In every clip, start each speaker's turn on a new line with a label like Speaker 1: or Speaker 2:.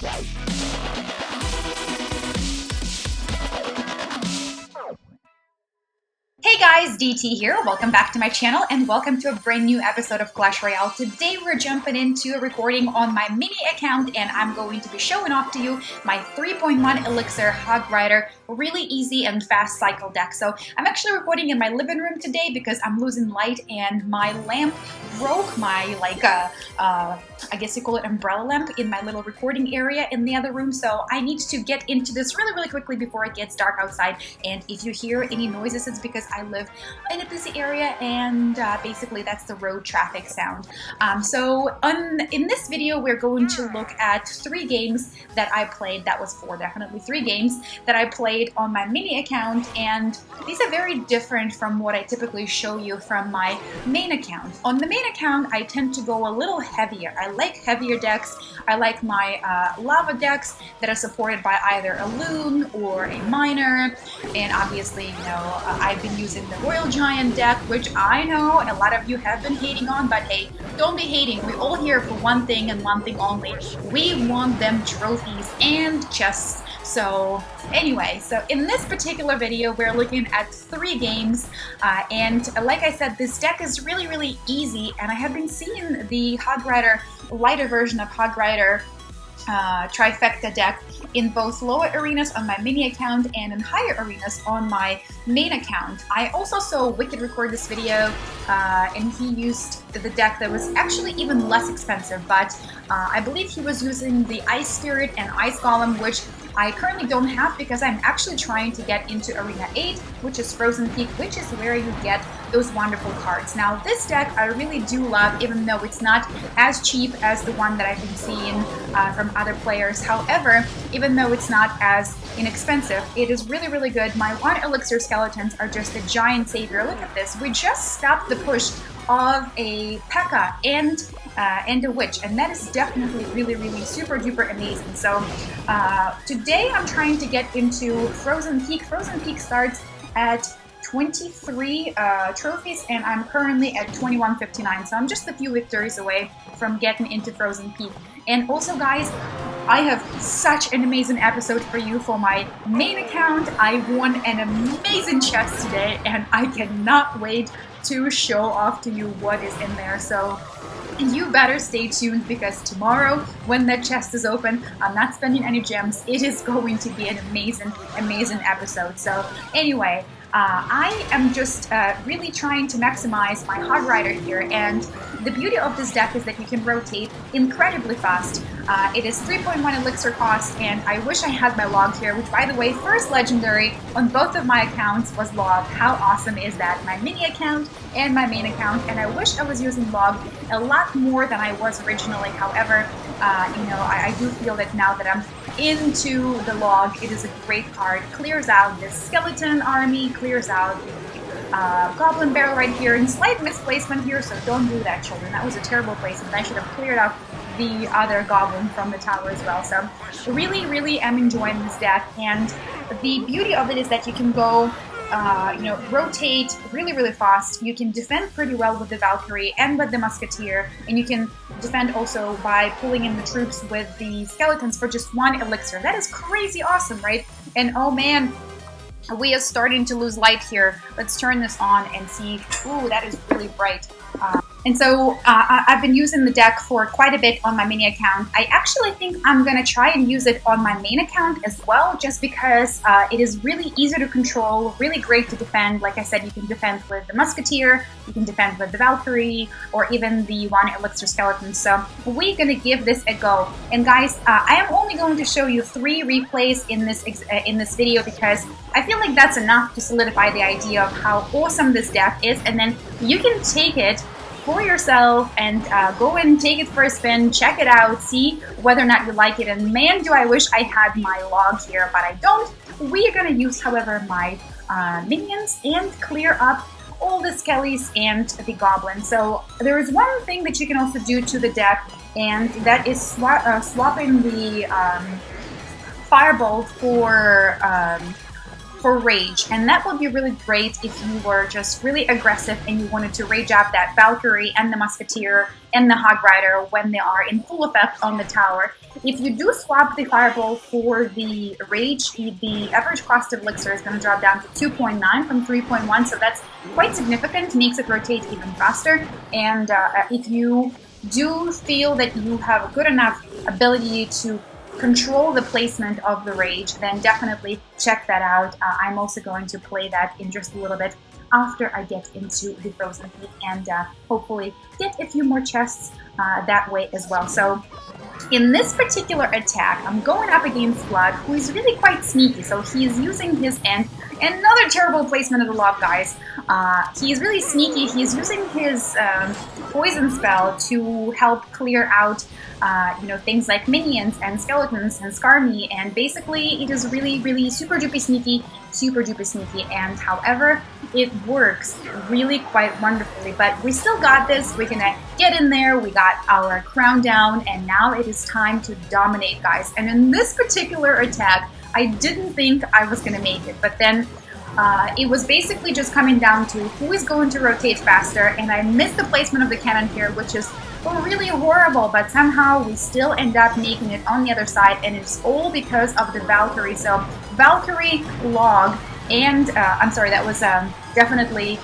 Speaker 1: Hey guys, DT here. Welcome back to my channel and welcome to a brand new episode of Clash Royale. Today we're jumping into a recording on my mini account and I'm going to be showing off to you my 3.1 elixir hog rider, really easy and fast cycle deck. So I'm actually recording in my living room today because I'm losing light and my lamp broke, my I guess you call it umbrella lamp in my little recording area in the other room. So I need to get into this really quickly before it gets dark outside. And if you hear any noises, it's because I live in a busy area and basically that's the road traffic sound. In this video we're going to look at 3 games that I played. That was 4, definitely 3 games that I played on my mini account, and these are very different from what I typically show you from my main account. On the main account I tend to go a little heavier. I like heavier decks. I like my lava decks that are supported by either a loon or a miner, and obviously, you know, I've been using the Royal Giant deck, which I know a lot of you have been hating on, but hey, don't be hating. We're all here for one thing and one thing only. We want them trophies and chests. So anyway, so in this particular video, we're looking at 3 games, and like I said, this deck is really easy, and I have been seeing the Hog Rider, lighter version of Hog Rider trifecta deck in both lower arenas on my mini account and in higher arenas on my main account. I also saw Wicked record this video and he used the deck that was actually even less expensive, but I believe he was using the Ice Spirit and Ice Golem, which I currently don't have because I'm actually trying to get into Arena 8, which is Frozen Peak, which is where you get those wonderful cards. Now this deck I really do love, even though it's not as cheap as the one that I've been seeing from other players. However, even though it's not as inexpensive, it is really good. My 1 elixir skeletons are just a giant savior. Look at this. We just stopped the push of a P.E.K.K.A. and a Witch, and that is definitely really super duper amazing. So today I'm trying to get into Frozen Peak. Frozen Peak starts at 23 trophies and I'm currently at 2159, so I'm just a few victories away from getting into Frozen Peak. And also guys, I have such an amazing episode for you for my main account. I won an amazing chest today and I cannot wait to show off to you what is in there. So you better stay tuned because tomorrow when that chest is open, I'm not spending any gems. It is going to be an amazing episode. So anyway, I am just really trying to maximize my Hog Rider here, and the beauty of this deck is that you can rotate incredibly fast. It is 3.1 elixir cost, and I wish I had my log here, which by the way, first legendary on both of my accounts was log. How awesome is that? My mini account and my main account, and I wish I was using log a lot more than I was originally. However, you know, I do feel that now that I'm into the log, it is a great card. Clears out this skeleton army, clears out the goblin barrel right here, and slight misplacement here, so don't do that, children. That was a terrible placement. I should have cleared out the other goblin from the tower as well. So really am enjoying this deck, and the beauty of it is that you can go you know, rotate really fast. You can defend pretty well with the Valkyrie and with the Musketeer, and you can defend also by pulling in the troops with the skeletons for just 1 elixir. That is crazy awesome, right? And oh man, we are starting to lose light here. Let's turn this on and see. Ooh, that is really bright. And so I've been using the deck for quite a bit on my mini account. I actually think I'm going to try and use it on my main account as well, just because it is really easy to control, really great to defend. Like I said, you can defend with the Musketeer, you can defend with the Valkyrie, or even the 1 elixir skeleton. So we're going to give this a go. And guys, I am only going to show you 3 replays in this video because I feel like that's enough to solidify the idea of how awesome this deck is, and then you can take it for yourself and go and take it for a spin, check it out, see whether or not you like it. And man, do I wish I had my log here, but I don't. We are going to use, however, my minions and clear up all the skellies and the goblins. So there is one thing that you can also do to the deck, and that is swapping the Firebolt for rage, and that would be really great if you were just really aggressive and you wanted to rage up that Valkyrie and the Musketeer and the Hog Rider when they are in full effect on the tower. If you do swap the Fireball for the rage, the average cost of elixir is going to drop down to 2.9 from 3.1, so that's quite significant, makes it rotate even faster. And if you do feel that you have a good enough ability to control the placement of the rage, then definitely check that out. I'm also going to play that in just a little bit after I get into the Frozen Peak and hopefully get a few more chests that way as well. So in this particular attack, I'm going up against Blood, who is really quite sneaky. So he's using his end. Another terrible placement of the log, guys. He's really sneaky. He's using his poison spell to help clear out things like minions and skeletons and Skarmy, and basically it is really super duper sneaky, and however, it works really quite wonderfully. But we still got this. We're gonna get in there. We got our crown down, and now it is time to dominate, guys. And in this particular attack, I didn't think I was gonna make it, but then it was basically just coming down to who is going to rotate faster, and I missed the placement of the cannon here, which is really horrible, but somehow we still end up making it on the other side, and it's all because of the Valkyrie. So Valkyrie, Log, and I'm sorry, that was definitely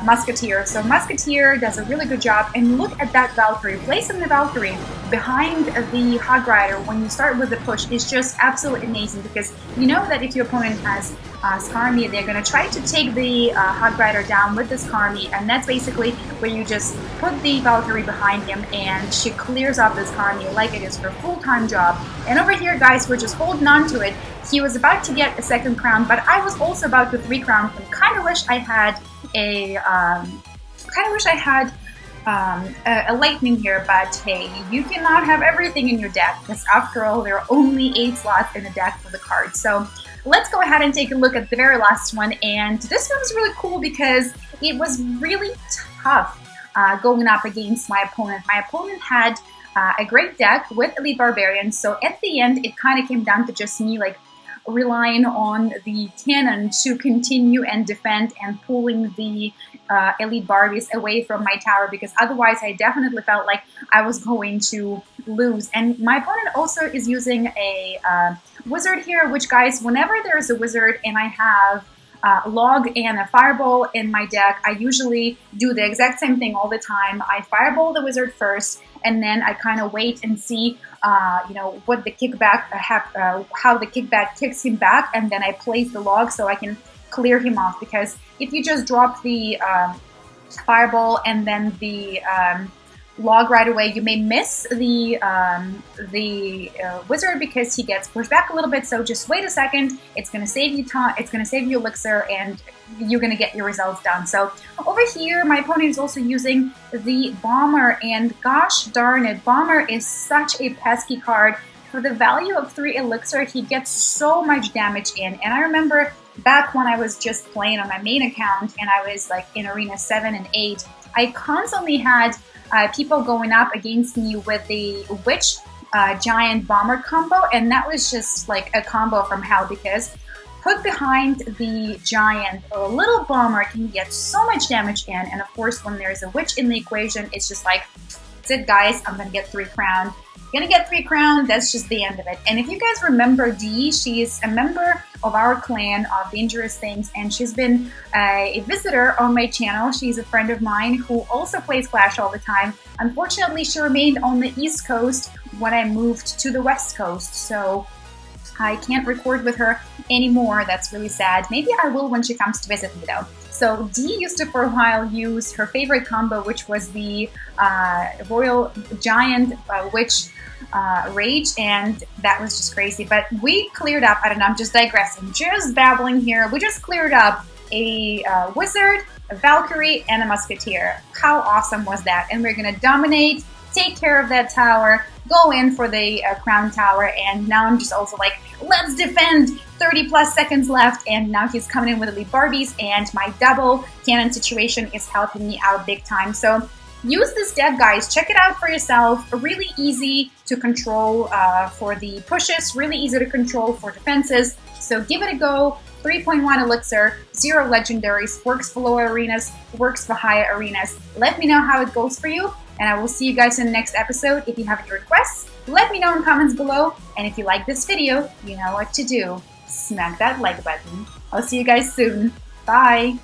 Speaker 1: Musketeer. So Musketeer does a really good job, and look at that Valkyrie. Placing the Valkyrie behind the Hog Rider when you start with the push is just absolutely amazing, because you know that if your opponent has Skarmy, they're going to try to take the Hog Rider down with the Skarmy, and that's basically where you just put the Valkyrie behind him and she clears up the Skarmy like it is her full-time job. And over here, guys, we're just holding on to it. He was about to get a second crown, but I was also about to 3 crown him. Kind of wish I had a lightning here, but hey, you cannot have everything in your deck, because after all, there are only 8 slots in the deck for the cards. So let's go ahead and take a look at the very last one, and this one was really cool because it was really tough going up against my opponent. My opponent had a great deck with Elite Barbarians, so at the end, it kind of came down to just me like relying on the cannon to continue and defend and pulling the Elite Barbies away from my tower, because otherwise I definitely felt like I was going to lose. And my opponent also is using a wizard here, which, guys, whenever there's a wizard and I have Log and a Fireball in my deck, I usually do the exact same thing all the time. I Fireball the wizard first, and then I kind of wait and see what the kickback how the kickback kicks him back, and then I place the Log so I can clear him off. Because if you just drop the Fireball and then the Log right away, you may miss the wizard because he gets pushed back a little bit. So just wait a second. It's going to save you time. It's going to save you elixir, and you're going to get your results done. So over here, my opponent is also using the Bomber, and gosh darn it, Bomber is such a pesky card. For the value of 3 elixir, he gets so much damage in. And I remember back when I was just playing on my main account and I was like in Arena 7 and 8, I constantly had people going up against me with the Witch Giant Bomber combo, and that was just like a combo from hell, because put behind the Giant, a little Bomber can get so much damage in, and of course when there's a Witch in the equation, it's just like, that's it, guys, I'm gonna get 3 crown. Gonna get 3 crown, that's just the end of it. And if you guys remember Dee, she's a member of our clan of Dangerous Things, and she's been a visitor on my channel. She's a friend of mine who also plays Clash all the time. Unfortunately, she remained on the East Coast when I moved to the West Coast, so I can't record with her anymore. That's really sad. Maybe I will when she comes to visit me, though. So Dee used to, for a while, use her favorite combo, which was the Royal Giant Witch Rage, and that was just crazy. But we cleared up, I don't know, I'm just digressing, just babbling here. We just cleared up a Wizard, a Valkyrie, and a Musketeer. How awesome was that? And we're gonna dominate, take care of that tower, go in for the Crown Tower, and now I'm just also like, let's defend! 30 plus seconds left, and now he's coming in with Elite Barbies, and my double cannon situation is helping me out big time. So use this deck, guys. Check it out for yourself. Really easy to control for the pushes, really easy to control for defenses. So give it a go. 3.1 elixir, 0 legendaries, works for lower arenas, works for higher arenas. Let me know how it goes for you, and I will see you guys in the next episode. If you have any requests, let me know in the comments below. And if you like this video, you know what to do. Smack that like button. I'll see you guys soon. Bye!